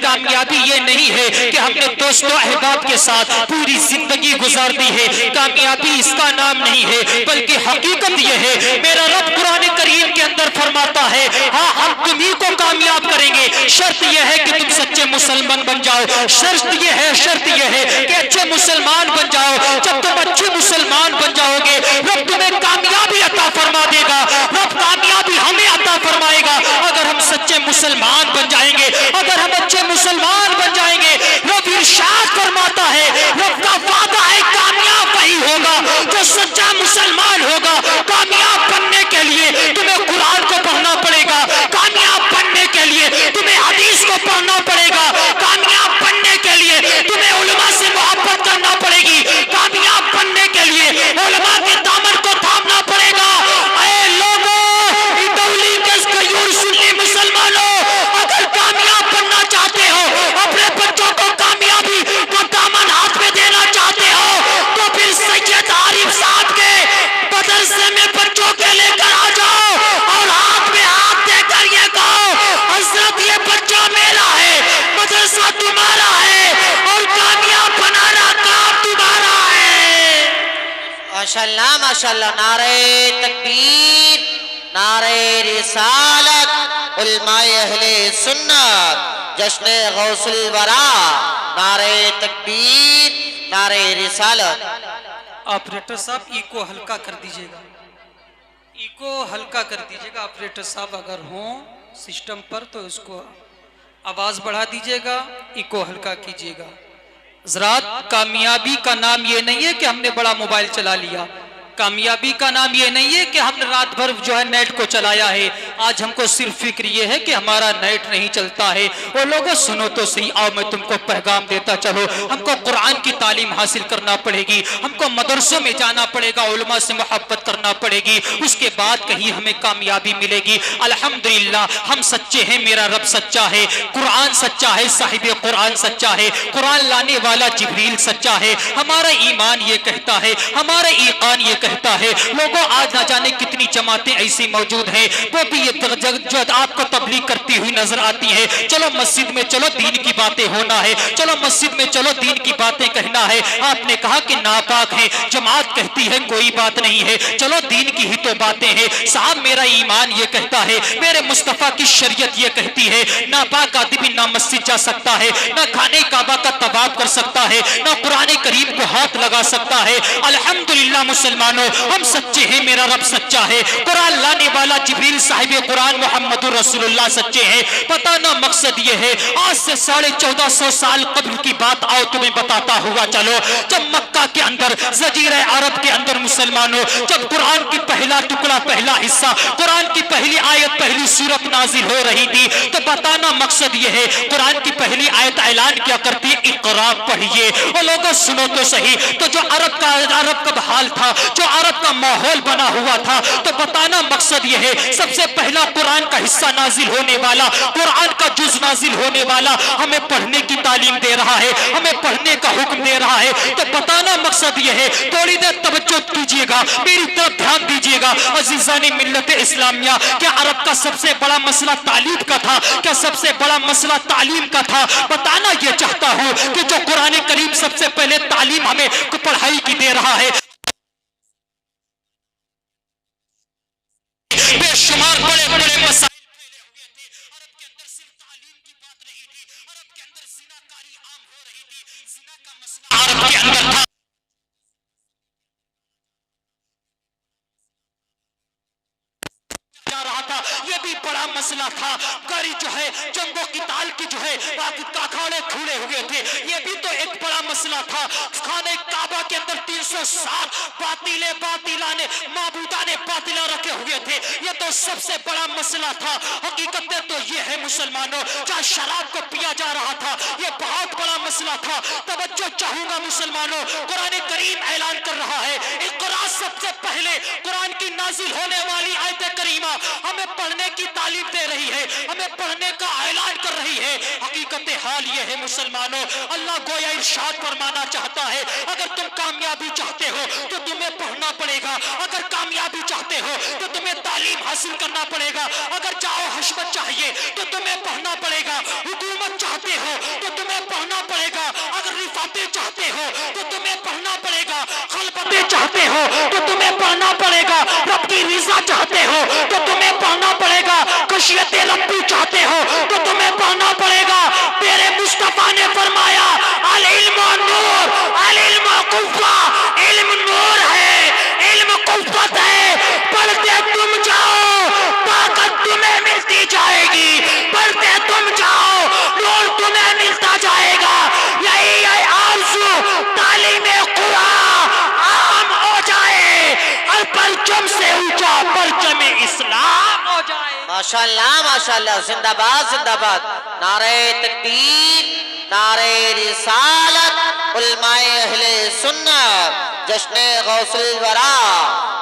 کامیابی یہ نہیں ہے کہ ہم نے دوست و احباب کے ساتھ پوری زندگی گزار دی ہے، کامیابی اس کا نام نہیں ہے، بلکہ حقیقت یہ ہے میرا رب قرآن کریم کے اندر فرماتا ہے ہاں ہم تمہیں کو کامیاب کریں گے، شرط یہ ہے کہ تم سچے مسلمان بن جاؤ، شرط یہ ہے کہ اچھے مسلمان بن جاؤ۔ جب تم اچھے مسلمان بن جاؤ گے رب تمہیں کامیابی عطا فرما دے گا، رب کامیابی ہمیں عطا فرمائے گا اگر ہم سچے مسلمان بن جائیں گے، اگر ہم اچھے مسلمان بن جائیں گے۔ رب ارشاد فرماتا ہے، رب کا وعدہ ہے کامیاب وہی ہوگا جو سچا مسلمان ہوگا۔ کامیاب بننے کے لیے تمہیں قرآن کو پڑھنا پڑے گا، کامیاب بننے کے لیے تمہیں حدیث کو پڑھنا پڑے گا، کامیاب بننے کے لیے تمہیں علماء سے محبت کرنا پڑے گی، کامیاب بننے کے لیے علماء کے دامن کو تھامنا پڑے گا۔ اے لوگوں، ادولی کے غیور سنی مسلمانوں، اگر کامیاب بننا چاہتے ہو، اپنے بچوں کو کامیابی کا دامن ہاتھ میں دینا چاہتے ہو، تو پھر سید عارف صاحب کے مدرسے میں بچوں کے لے کر آ جاؤ اور ہاتھ میں ہاتھ دے کر یہ کہو حضرت یہ بچہ میرا ہے، مدرسہ تمہارا ہے اور کامیاب بنانا کام تمہارا ہے۔ ماشاءاللہ ماشاءاللہ، نعرہ تکبیر، نعرہ رسالت، علماء اہل سنت، جشن غوث الورا، نعرہ تکبیر، نعرہ رسالت۔ آپریٹر صاحب ایکو ہلکا کر دیجئے گا، ایکو ہلکا کر دیجئے گا آپریٹر صاحب، اگر ہوں سسٹم پر تو اس کو آواز بڑھا دیجئے گا، ایکو ہلکا کیجئے گا۔ حضرات، کامیابی کا نام یہ نہیں ہے کہ ہم نے بڑا موبائل چلا لیا، کامیابی کا نام یہ نہیں ہے کہ ہم نے رات بھر جو ہے نیٹ کو چلایا ہے، آج ہم کو صرف فکر یہ ہے کہ ہمارا نیٹ نہیں چلتا ہے۔ اور لوگوں سنو تو صحیح، آؤ میں تم کو پیغام دیتا چلو، ہم کو قرآن کی تعلیم حاصل کرنا پڑے گی، ہم کو مدرسوں میں جانا پڑے گا، علماء سے محبت کرنا پڑے گی، اس کے بعد کہیں ہمیں کامیابی ملے گی۔ الحمدللہ ہم سچے ہیں، میرا رب سچا ہے، قرآن سچا ہے، صاحب قرآن سچا ہے، قرآن لانے والا جبریل سچا ہے، ہمارا ایمان یہ کہتا ہے، ہمارا ایقان یہ کہتا ہے۔ لوگوں آج نہ جانے کتنی جماعتیں ایسی موجود ہیں وہ بھی یہ جو آپ کو تبلیغ کرتی ہوئی نظر آتی ہیں، چلو مسجد میں چلو دین کی باتیں ہونا ہے، چلو مسجد میں چلو دین کی باتیں کہنا ہے۔ آپ نے کہا کہ ناپاک ہیں، جماعت کہتی ہے کوئی بات نہیں ہے، چلو دین کی ہی تو باتیں ہیں۔ صاحب میرا ایمان یہ کہتا ہے، میرے مصطفیٰ کی شریعت یہ کہتی ہے، ناپاک آدمی نہ مسجد جا سکتا ہے، نہ خانہ کعبہ کا طواف کر سکتا ہے، نہ قرآن کریم کو ہاتھ لگا سکتا ہے۔ الحمدللہ مسلمانوں، ہم سچے ہیں، میرا رب سچا ہے، قرآن لانے والا جبریل صاحب قرآن محمد رسول اللہ سچے ہیں۔ پتہ نہ مقصد یہ ہے، آج سے 1450 سال قبل کی بات آؤ تمہیں بتاتا ہوا چلو، جب مکہ کے اندر، جزیرہ عرب کے اندر مسلمانوں، جب قرآن کی پہلا ٹکڑا، پہلا حصہ، قرآن کی پہلی آیت، پہلی سورت نازل ہو رہی تھی، تو بتانا مقصد یہ ہے، قرآن کی پہلی آیت اعلان کیا کرتی ہے اقرا پڑھیے۔ اور لوگوں سنو تو صحیح، تو جو عرب کا حال تھا، جو عرب کا ماحول بنا ہوا تھا، تو بتانا مقصد یہ ہے، سب سے پہلا قرآن کا حصہ نازل ہونے والا، قرآن کا جز نازل ہونے والا ہمیں پڑھنے کی تعلیم دے رہا ہے، ہمیں پڑھنے کا حکم دے رہا ہے۔ تو بتانا مقصد یہ ہے، تھوڑی دیر توجہ کیجئے گا، میری طرف دھیان دیجئے گا عزیزان ملت اسلامیہ، کیا عرب کا سب سے بڑا مسئلہ تعلیم کا تھا؟ کیا سب سے بڑا مسئلہ تعلیم کا تھا؟ بتانا یہ چاہتا ہوں کہ جو قرآن کریم سب سے پہلے تعلیم ہمیں پڑھائی کی دے رہا ہے، بے شمار بڑے بڑے مسائل پھیلے ہوئے تھے، عرب کے اندر صرف تعلیم کی بات نہیں تھی، عرب کے اندر زناکاری عام ہو رہی تھی، زنا کا مسئلہ عرب کے اندر تھا۔ رہا تھا، یہ بھی بڑا مسئلہ تھا، گاری جو ہے جنگ و قتال کی جو ہے اکھاڑے کھلے ہوئے تھے، یہ بھی تو ایک بڑا مسئلہ تھا۔ خانہ کعبہ کے اندر 300 سال باطلانے معبودانے باطلہ رکھے ہوئے تھے، یہ تو سب سے بڑا مسئلہ تھا۔ حقیقت تو یہ ہے مسلمانوں، جہاں شراب کو پیا جا رہا تھا، یہ بہت بڑا مسئلہ تھا۔ توجہ چاہوں گا مسلمانوں، قرآن کریم اعلان کر رہا ہے، اقرا سب سے پہلے قرآن کی نازل ہونے والی آیت کریمہ ہمیں پڑھنے کی تعلیم دے رہی ہے، ہمیں پڑھنے کا اعلان کر رہی ہے۔ حقیقت حال یہ ہے مسلمانوں، اللہ گویا ارشاد فرمانا چاہتا ہے، اگر تم کامیابی چاہتے ہو تو تمہیں پڑھنا پڑے گا، اگر کامیابی چاہتے ہو تو تمہیں تعلیم تعلیم حاصل کرنا پڑے گا. اگر چاہو حشمت چاہیے تو تمہیں پڑھنا پڑے گا. حکومت چاہتے ہو تو تمہیں پڑھنا پڑے گا. اگر رفاقتیں چاہتے ہو تو تمہیں پڑھنا پڑے گا. خلبتیں چاہتے ہو تو تمہیں پڑھنا پڑے گا. رب کی رضا چاہتے ہو تو تمہیں پڑھنا پڑے گا. خشیت ربی چاہتے ہو تو تمہیں پڑھنا پڑے گا. تیرے مصطفیٰ نے فرمایا العلم نور، العلم قوہ، علم نور ہے، علم قوت ہے. پڑھتے تم جاؤ طاقت تمہیں ملتی جائے گی، پڑھتے تم جاؤ نور تمہیں ملتا جائے گا. یہی ہے آرزو تعلیم قرآن عام ہو جائے اور پرچم سے اونچا پرچم اسلام ہو جائے. ماشاءاللہ ماشاءاللہ، زندہ باد زندہ باد. نعرہ تکبیر، نعرہ رسالت، علماء اہل سنت، جشن غوث الورا.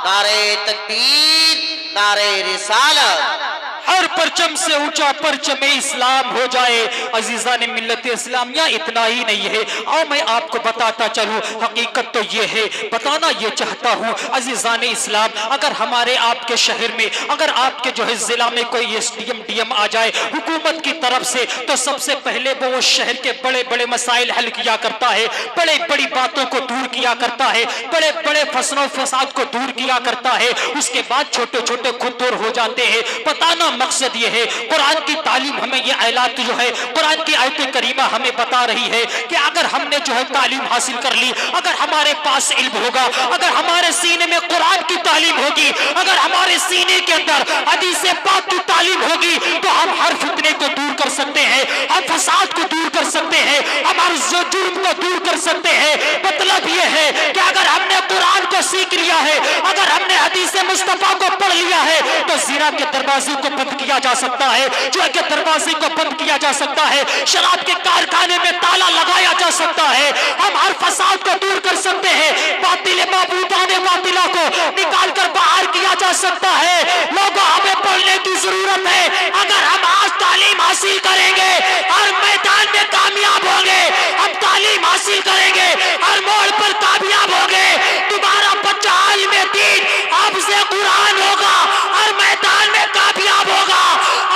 نعرہ تکبیر، نعرہ رسالت. ہر پرچم سے اونچا پرچم اسلام ہو جائے. عزیزان ملت اسلامیہ اتنا ہی نہیں ہے، اور میں آپ کو بتاتا چلوں. حقیقت تو یہ ہے، بتانا یہ چاہتا ہوں عزیزان اسلام، اگر ہمارے آپ کے شہر میں، اگر آپ کے جو ہے ضلع میں کوئی S D M D M آ جائے حکومت کی طرف سے، تو سب سے پہلے وہ شہر کے بڑے بڑے مسائل حل کیا کرتا ہے، بڑے بڑی باتوں کو دور کیا کرتا ہے، بڑے بڑے فساد و فساد کو دور کیا کرتا ہے. اس کے بعد چھوٹے چھوٹے خود دور ہو جاتے ہیں. بتانا مقصد یہ ہے، قرآن کی تعلیم ہمیں یہ آیات جو ہے، قرآن کی آیت کریمہ ہمیں بتا رہی ہے کہ اگر ہم نے جو ہے تعلیم حاصل کر لی، اگر ہمارے پاس علم ہوگا، اگر ہمارے سینے میں قرآن کی تعلیم ہوگی، اگر ہمارے سینے کے اندر حدیث پاک کی تعلیم ہوگی، تو ہم ہر فتنے کو دور کر سکتے ہیں، ہم فساد کو دور کر سکتے ہیں، ہمارے جرم کو دور کر سکتے ہیں. مطلب یہ ہے کہ اگر ہم نے قرآن کو سیکھ لیا ہے، اگر ہم نے حدیث مصطفیٰ کو پڑھ لیا ہے، تو زنا کے دروازے کو بند کیا جا سکتا ہے، جوہ کے دروازے کو بند کیا جا سکتا ہے، شراب کے کارخانے میں تالا لگایا جا سکتا ہے. ہم ہر فساد کو دور کر سکتے ہیں، باطل معبودان باطلہ کو نکال کر باہر کیا جا سکتا ہے. لوگوں ہمیں پڑھنے کی ضرورت ہے. اگر ہم آج تعلیم حاصل کریں گے ہر میدان میں کامیاب ہوں گے، ہم تعلیم حاصل کریں گے ہر موڑ پر کامیاب ہوں گے. تمہارا بچہ عالم دین حافظ قرآن ہوگا، ہر میدان میں کامیاب ہوگا،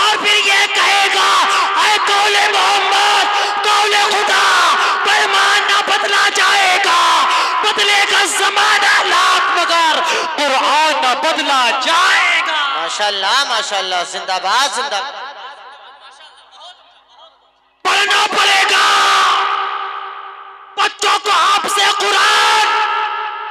اور پھر یہ کہے گا اے قول محمد، قول خدا، پیمان نہ بدلا جائے گا، بدلے گا زمانہ لات مگر قرآن نہ بدلا جائے گا. ماشاءاللہ ماشاءاللہ، زندہ باد زندہ باد. پڑھنا پڑے گا بچوں کو حافظ قرآن،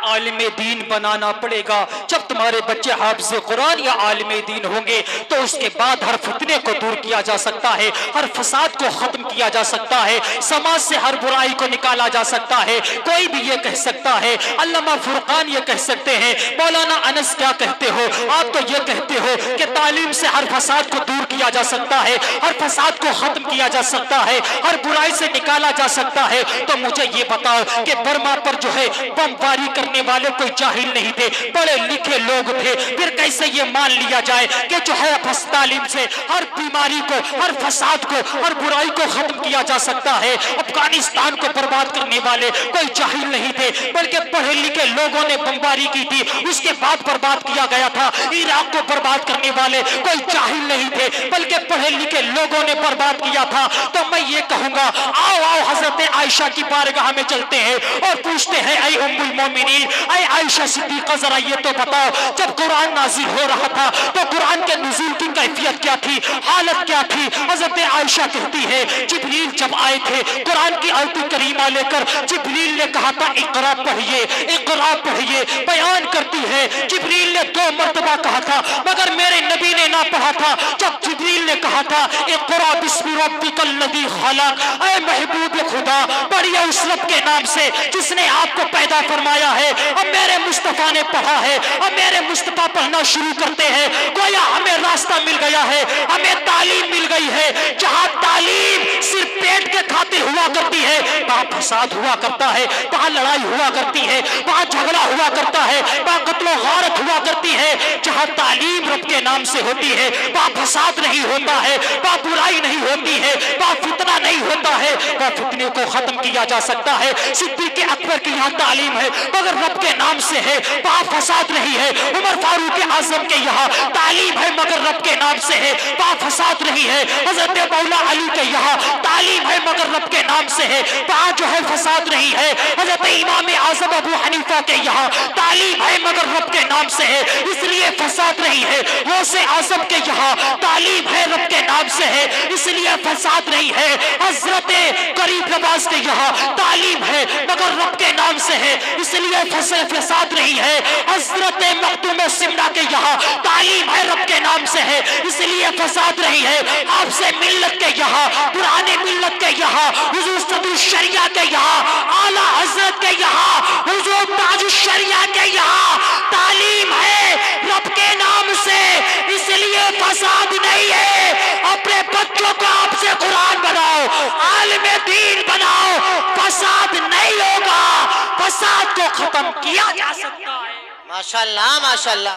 عالم دین بنانا پڑے گا. جب تمہارے بچے حافظ قرآن یا عالم دین ہوں گے تو اس کے بعد ہر فتنے کو دور کیا جا سکتا ہے، ہر فساد کو ختم کیا جا سکتا ہے، سماج سے ہر برائی کو نکالا جا سکتا ہے. کوئی بھی یہ کہہ سکتا ہے، علامہ فرقان یہ کہہ سکتے ہیں، مولانا انس کیا کہتے ہو، آپ تو یہ کہتے ہو کہ تعلیم سے ہر فساد کو دور کیا جا سکتا ہے، ہر فساد کو ختم کیا جا سکتا ہے، ہر برائی سے نکالا جا سکتا ہے. تو مجھے یہ بتاؤ کہ برما پر جو ہے بمباری کرنے والے کوئی جاہل نہیں تھے، پڑھے لکھے لوگ تھے. پھر کیسے یہ مان لیا جائے کہ جو ہے تعلیم سے ہر بیماری کو، ہر فساد کو، ہر برائی کو ختم کیا جا سکتا ہے. افغانستان کو برباد کرنے والے کوئی جاہل نہیں تھے، بلکہ پڑھے لکھے لوگوں نے بمباری کی تھی، اس کے بعد برباد کیا گیا تھا. عراق کو برباد کرنے والے کوئی جاہل نہیں تھے، بلکہ پڑھے لکھے لوگوں نے برباد کیا تھا. تو میں یہ کہوں گا، آؤ آؤ حضرت عائشہ کی بارگاہ میں چلتے ہیں اور پوچھتے ہیں، اے ام المومنین، اے عائشہ صدیقہ، ذرا یہ تو بتاؤ، جب قرآن نازل ہو رہا تھا تو قرآن کے نزول کی کیفیت کیا تھی، حالت کیا تھی؟ حضرت عائشہ کہتی ہے، جبریل جب آئے تھے قرآن کی آیت کریمہ لے کر، جبریل نے کہا تھا اقرا پڑھیے، اقرا پڑھیے. بیان کرتی ہے جبریل نے 2 مرتبہ کہا تھا، مگر میرے نبی نے نہ پڑھا تھا. جب جبریل نے کہا تھا اقرا بسم ربک الذی خلق، اے محبوب خدا، پڑھیے اس رب کے نام سے جس نے آپ کو پیدا فرمایا ہے. اب میرے مصطفیٰ نے پڑھا ہے، اب میرے مصطفیٰ پڑھنا شروع کرتے ہیں. گویا ہمیں راستہ مل گیا ہے، ہمیں تعلیم مل گئی ہے. جہاں تعلیم صرف پیٹ کے خاطر ہوا کرتی ہے، وہاں فساد ہوا کرتا ہے، وہاں لڑائی ہوا کرتی ہے، وہاں جھگڑا ہوا کرتا ہے، وہاں قتل و غارت ہوا کرتی ہے. جہاں تعلیم رب کے نام سے ہوتی ہے وہاں فساد نہیں ہوتا ہے، وہاں برائی نہیں ہوتی ہے، وہاں فتنہ نہیں ہوتا ہے. وہاں فتنے کو ختم ختم کیا جا سکتا ہے۔ صدیق اکبر کی یہاں تعلیم ہے مگر رب کے نام سے ہے، وہاں فساد نہیں ہے۔ عمر فاروق اعظم کے یہاں تعلیم ہے مگر رب کے نام سے ہے، وہاں فساد نہیں ہے۔ حضرت مولا علی کے یہاں تعلیم ہے مگر رب کے نام سے ہے، وہاں جو ہے فساد نہیں ہے۔ حضرت امام اعظم ابو حنیفہ کے یہاں تعلیم ہے مگر رب کے نام سے ہے، اس لیے فساد نہیں ہے۔ غوث اعظم کے یہاں تعلیم ہے رب کے نام سے ہے، اس لیے فساد نہیں ہے۔ حضرت غریب نواز کے یہاں تعلیم ہے مگر رب کے نام سے ہے، اس لیے فساد نہیں ہے۔ حضرت مخدوم سمرہ کے یہاں تعلیم ہے رب کے نام سے ہے، اس لیے فساد نہیں ہے۔ آپ سے ملت کے یہاں، پرانے ملت کے یہاں، حضور صدر الشریعہ کے یہاں، اعلیٰ حضرت کے یہاں، حضور تاج الشریعہ کے یہاں تعلیم ہے رب کے نام سے، اس لیے فساد نہیں ہے۔ اپنے بچوں کو آپ سے قرآن بناؤ، عالم دین بناؤ، فساد نہیں ہوگا، فساد کو ختم کیا جا سکتا ہے۔ ماشاءاللہ ماشاءاللہ۔